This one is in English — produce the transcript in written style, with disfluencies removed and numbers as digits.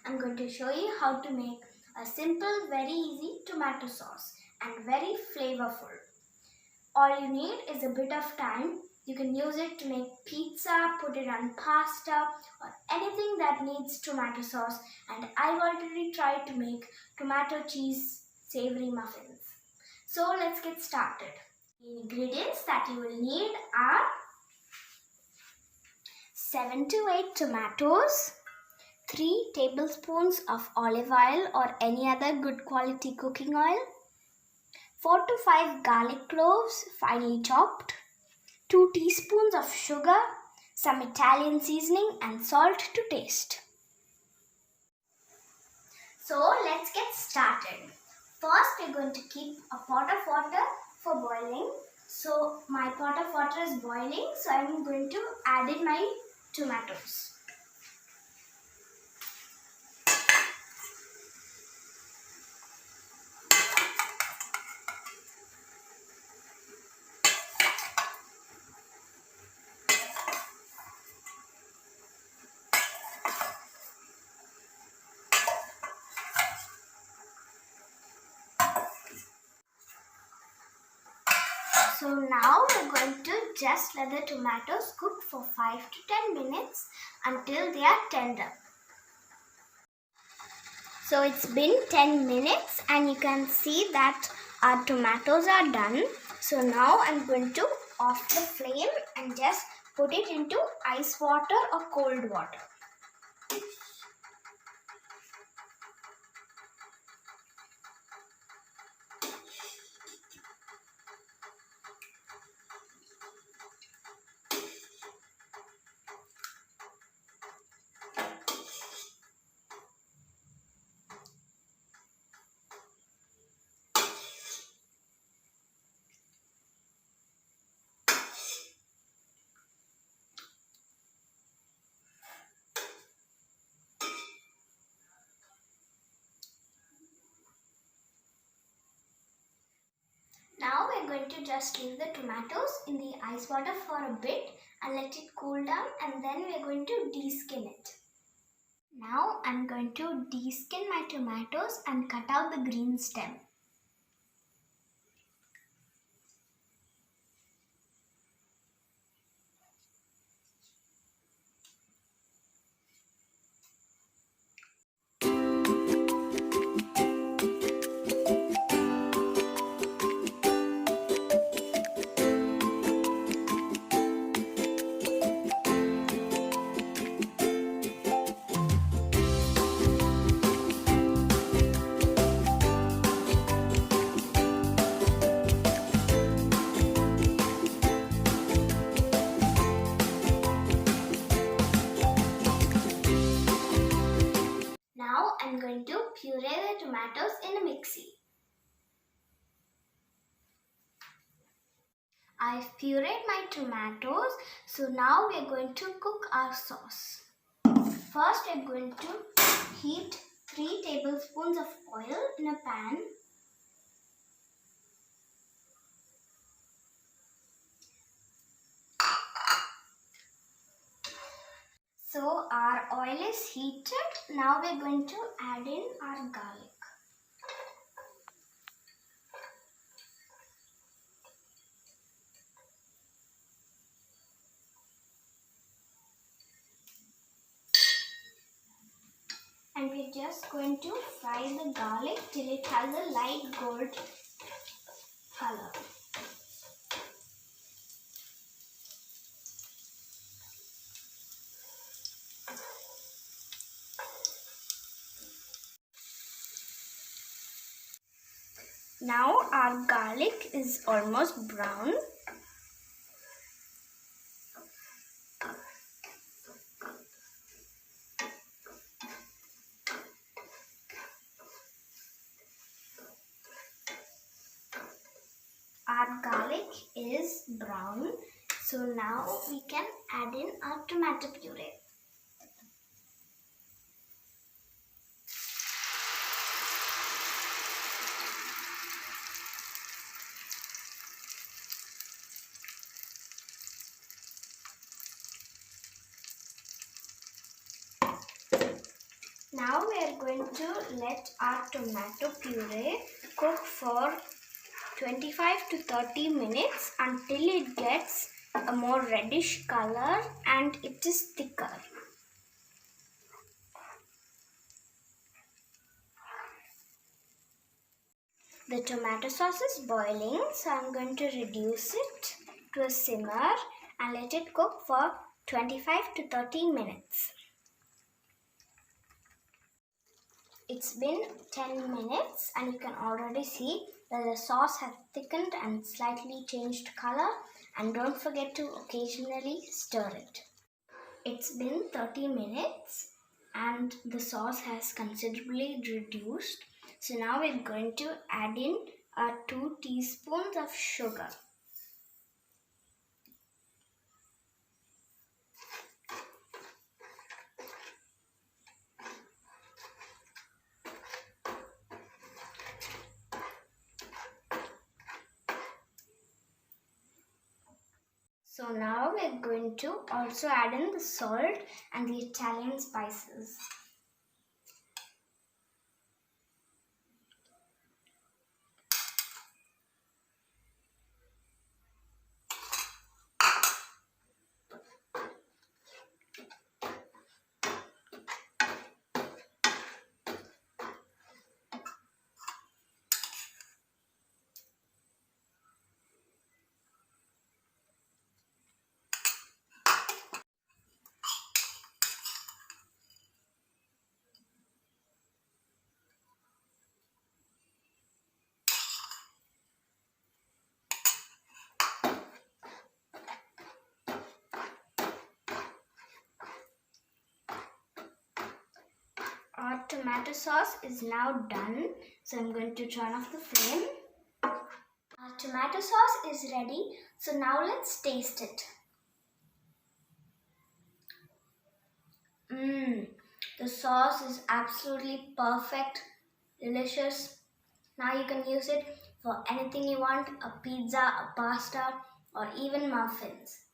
I'm going to show you how to make a simple, very easy tomato sauce and very flavorful. All you need is a bit of time. You can use it to make pizza, put it on pasta or anything that needs tomato sauce, and I've already tried to make tomato cheese savory muffins. So let's get started. The ingredients that you will need are 7 to 8 tomatoes, 3 tablespoons of olive oil or any other good quality cooking oil, 4 to 5 garlic cloves finely chopped, 2 teaspoons of sugar, some Italian seasoning and salt to taste. So let's get started. First we're going to keep a pot of water for boiling. So my pot of water is boiling, so I'm going to add in my tomatoes. So now we're going to just let the tomatoes cook for 5 to 10 minutes until they are tender. So it's been 10 minutes and you can see that our tomatoes are done. So now I'm going to off the flame and just put it into ice water or cold water. Now we're going to just leave the tomatoes in the ice water for a bit and let it cool down, and then we're going to de-skin it. Now I'm going to de-skin my tomatoes and cut out the green stem. I'm going to puree the tomatoes in a mixy. I've pureed my tomatoes, so now we're going to cook our sauce. First we're going to heat 3 tablespoons of oil in a pan. So our oil is heated. Now we're going to add in our garlic. And we're just going to fry the garlic till it has a light gold color. Now our garlic is almost brown. Our garlic is brown, so now we can add in our tomato puree. Now we let our tomato puree cook for 25 to 30 minutes until it gets a more reddish color and it is thicker. The tomato sauce is boiling, so I'm going to reduce it to a simmer and let it cook for 25 to 30 minutes. It's been 10 minutes and you can already see that the sauce has thickened and slightly changed color, and don't forget to occasionally stir it. It's been 30 minutes and the sauce has considerably reduced. So now we're going to add in 2 teaspoons of sugar. So now we're going to also add in the salt and the Italian spices. Our tomato sauce is now done, so I'm going to turn off the flame. Our tomato sauce is ready, so now let's taste it. The sauce is absolutely perfect, delicious. Now you can use it for anything you want, a pizza, a pasta, or even muffins.